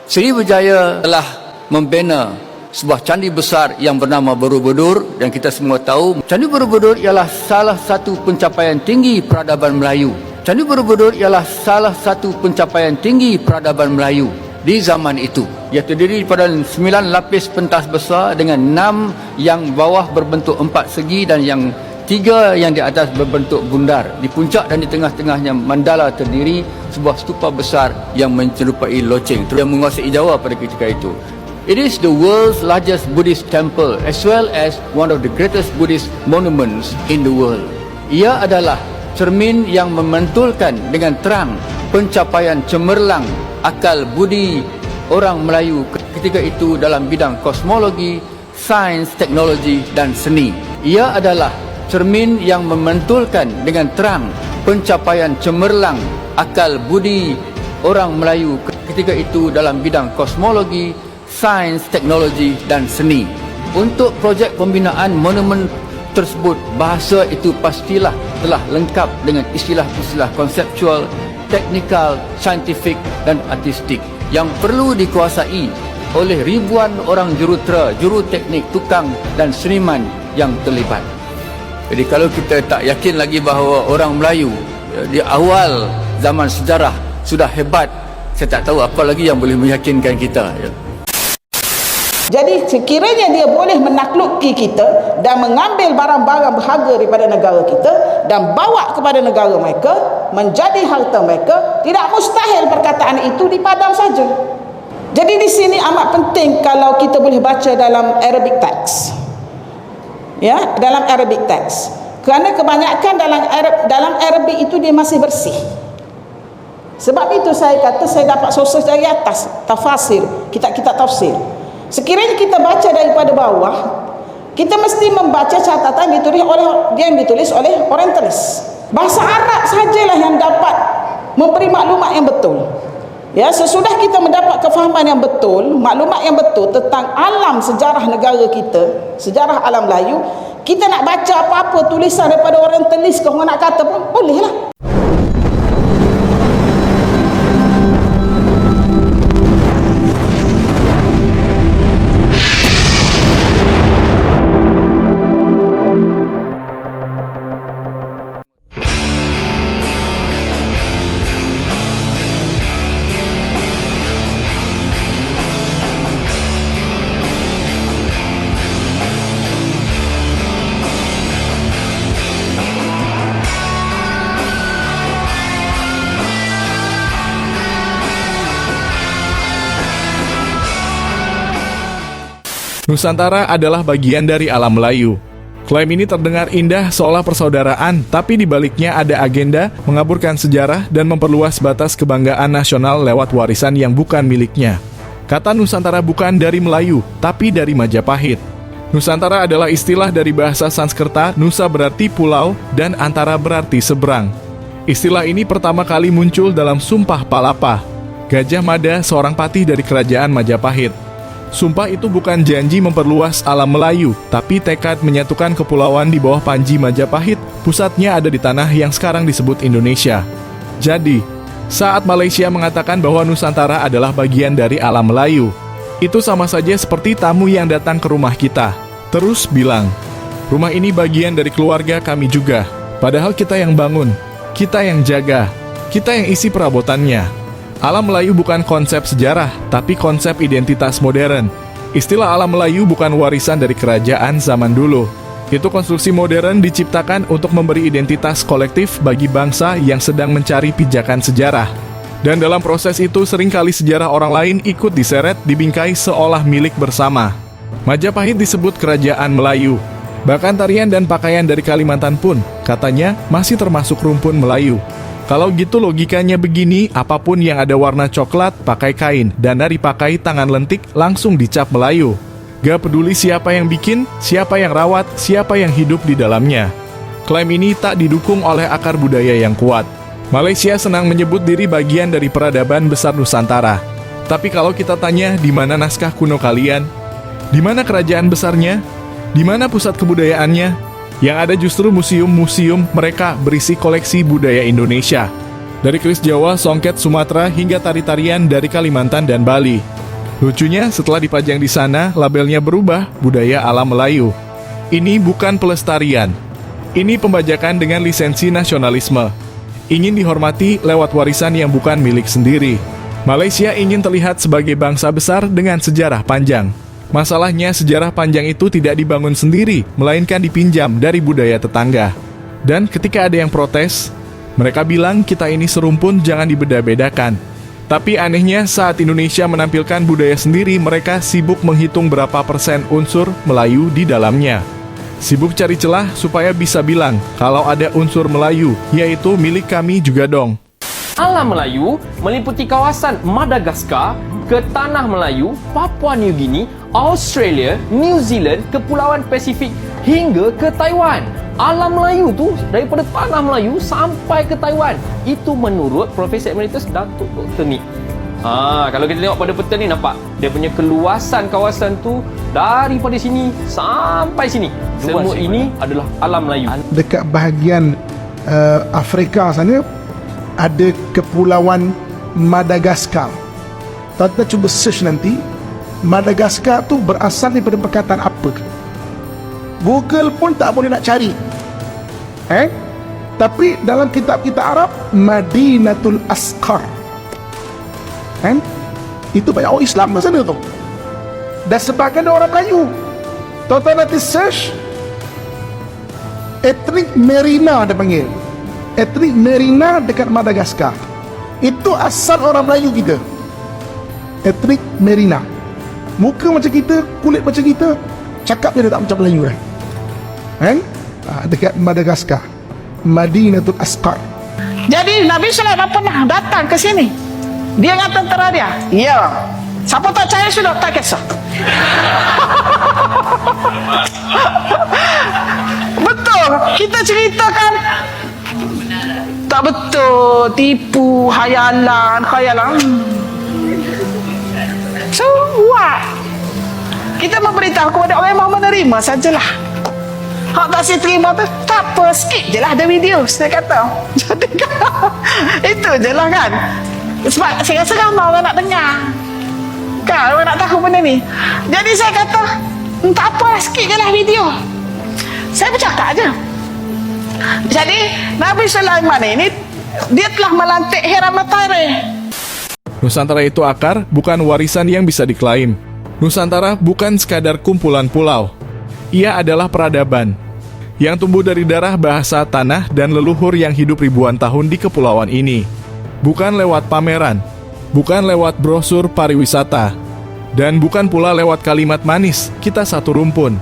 Sriwijaya telah membina sebuah candi besar yang bernama Borobudur, dan kita semua tahu Candi Borobudur ialah salah satu pencapaian tinggi peradaban Melayu. Candi Borobudur ialah salah satu pencapaian tinggi peradaban Melayu di zaman itu. Ia terdiri daripada 9 lapis pentas besar dengan 6 yang bawah berbentuk 4 segi dan yang 3 yang di atas berbentuk bundar. Di puncak dan di tengah-tengahnya mandala terdiri sebuah stupa besar yang menyerupai loceng yang menguasai Jawa pada ketika itu. It is the world's largest Buddhist temple as well as one of the greatest Buddhist monuments in the world. Ia adalah cermin yang memantulkan dengan terang pencapaian cemerlang akal budi orang Melayu ketika itu dalam bidang kosmologi, sains, teknologi dan seni. Ia adalah cermin yang memantulkan dengan terang pencapaian cemerlang akal budi orang Melayu ketika itu dalam bidang kosmologi, sains, teknologi dan seni. Untuk projek pembinaan monumen tersebut, bahasa itu pastilah telah lengkap dengan istilah-istilah konseptual, teknikal, saintifik dan artistik yang perlu dikuasai oleh ribuan orang jurutera, juru teknik, tukang dan seniman yang terlibat. Jadi kalau kita tak yakin lagi bahawa orang Melayu di awal zaman sejarah sudah hebat, saya tak tahu apa lagi yang boleh meyakinkan kita. Jadi sekiranya dia boleh menakluki kita dan mengambil barang-barang berharga daripada negara kita dan bawa kepada negara mereka, menjadi harta mereka, tidak mustahil perkataan itu dipadam saja. Jadi di sini amat penting kalau kita boleh baca dalam Arabic text. Ya, dalam Arabic text. Kerana kebanyakan dalam Arabic itu dia masih bersih. Sebab itu saya kata saya dapat sources dari atas, tafsir, kitab-kitab tafsir. Sekiranya kita baca daripada bawah, kita mesti membaca catatan yang ditulis oleh orientalis. Bahasa Arab sajalah yang dapat memberi maklumat yang betul. Ya, sesudah kita mendapat kefahaman yang betul, maklumat yang betul tentang alam sejarah negara kita, sejarah alam Melayu, kita nak baca apa-apa tulisan daripada orientalis ke orang nak kata pun bolehlah. Nusantara adalah bagian dari alam Melayu. Klaim ini terdengar indah seolah persaudaraan, tapi di baliknya ada agenda mengaburkan sejarah dan memperluas batas kebanggaan nasional lewat warisan yang bukan miliknya. Kata Nusantara bukan dari Melayu, tapi dari Majapahit. Nusantara adalah istilah dari bahasa Sanskerta, Nusa berarti pulau dan Antara berarti seberang. Istilah ini pertama kali muncul dalam Sumpah Palapa, Gajah Mada seorang patih dari kerajaan Majapahit. Sumpah itu bukan janji memperluas alam Melayu, tapi tekad menyatukan kepulauan di bawah Panji Majapahit, pusatnya ada di tanah yang sekarang disebut Indonesia. Jadi, saat Malaysia mengatakan bahwa Nusantara adalah bagian dari alam Melayu, itu sama saja seperti tamu yang datang ke rumah kita, terus bilang, rumah ini bagian dari keluarga kami juga, padahal kita yang bangun, kita yang jaga, kita yang isi perabotannya. Alam Melayu bukan konsep sejarah, tapi konsep identitas modern. Istilah alam Melayu bukan warisan dari kerajaan zaman dulu. Itu konstruksi modern diciptakan untuk memberi identitas kolektif bagi bangsa yang sedang mencari pijakan sejarah. Dan dalam proses itu seringkali sejarah orang lain ikut diseret, dibingkai seolah milik bersama. Majapahit disebut kerajaan Melayu. Bahkan tarian dan pakaian dari Kalimantan pun, katanya, masih termasuk rumpun Melayu. Kalau gitu logikanya begini, apapun yang ada warna coklat, pakai kain, dan dari pakai tangan lentik, langsung dicap Melayu. Gak peduli siapa yang bikin, siapa yang rawat, siapa yang hidup di dalamnya. Klaim ini tak didukung oleh akar budaya yang kuat. Malaysia senang menyebut diri bagian dari peradaban besar Nusantara. Tapi kalau kita tanya, di mana naskah kuno kalian? Di mana kerajaan besarnya? Di mana pusat kebudayaannya? Yang ada justru museum-museum mereka berisi koleksi budaya Indonesia. Dari keris Jawa, songket Sumatera, hingga tari-tarian dari Kalimantan dan Bali. Lucunya, setelah dipajang di sana, labelnya berubah, budaya alam Melayu. Ini bukan pelestarian. Ini pembajakan dengan lisensi nasionalisme. Ingin dihormati lewat warisan yang bukan milik sendiri. Malaysia ingin terlihat sebagai bangsa besar dengan sejarah panjang. Masalahnya, sejarah panjang itu tidak dibangun sendiri, melainkan dipinjam dari budaya tetangga. Dan ketika ada yang protes, mereka bilang kita ini serumpun, jangan dibeda-bedakan. Tapi anehnya, saat Indonesia menampilkan budaya sendiri, mereka sibuk menghitung berapa persen unsur Melayu di dalamnya. Sibuk cari celah supaya bisa bilang kalau ada unsur Melayu, yaitu milik kami juga dong. Alam Melayu meliputi kawasan Madagaskar, ke Tanah Melayu, Papua New Guinea, Australia, New Zealand, Kepulauan Pasifik hingga ke Taiwan. Alam Melayu tu daripada Tanah Melayu sampai ke Taiwan. Itu menurut Profesor Emeritus Datuk Dr. Nik. Kalau kita tengok pada peta ni, nampak dia punya keluasan kawasan tu daripada sini sampai sini. Semua ini adalah alam Melayu. Dekat bahagian Afrika sana ada Kepulauan Madagaskar. Tuan-tuan cuba search nanti, Madagaskar tu berasal daripada perkataan apa? Google pun tak boleh nak cari. Tapi dalam kitab-kitab Arab, Madinatul Asqar. Itu banyak orang Islam di sana tu. Dan sebagian orang Melayu. Tuan-tuan nanti search, Etnik Merina dia panggil. Etnik Merina dekat Madagaskar. Itu asal orang Melayu kita. Etnik Merina. Muka macam kita, kulit macam kita, cakap dia tak macam Melayu dah. Dekat Madagaskar, Madinatul Asqar. Jadi Nabi SAW pernah datang ke sini. Dia dengan tentera dia. Ya. Siapa tak percaya sudah, tak kisah. Betul. Kita ceritakan tak betul, tipu, khayalan. So what? Kita memberitahu kepada orang yang mahu menerima sajalah. Hak tak saya terima tu, tak apa, skip je lah ada video, saya kata. Jadi itu je lah kan. Sebab saya rasa ramai orang nak dengar kan, orang nak tahu benda ni. Jadi saya kata, tak apa, skip je lah video. Saya bercakap je. Jadi Nabi Sulaiman ini, dia telah melantik Hiram Matahari. Nusantara itu akar, bukan warisan yang bisa diklaim. Nusantara bukan sekadar kumpulan pulau. Ia adalah peradaban yang tumbuh dari darah, bahasa, tanah, dan leluhur yang hidup ribuan tahun di kepulauan ini. Bukan lewat pameran, bukan lewat brosur pariwisata, dan bukan pula lewat kalimat manis, kita satu rumpun.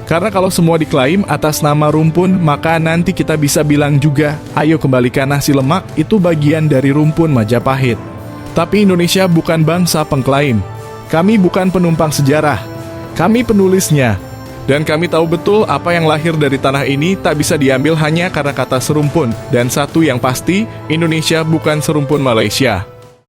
Karena kalau semua diklaim atas nama rumpun, maka nanti kita bisa bilang juga, ayo kembalikan nasi lemak, itu bagian dari rumpun Majapahit. Tapi Indonesia bukan bangsa pengklaim. Kami bukan penumpang sejarah. Kami penulisnya. Dan kami tahu betul apa yang lahir dari tanah ini tak bisa diambil hanya karena kata serumpun. Dan satu yang pasti, Indonesia bukan serumpun Malaysia.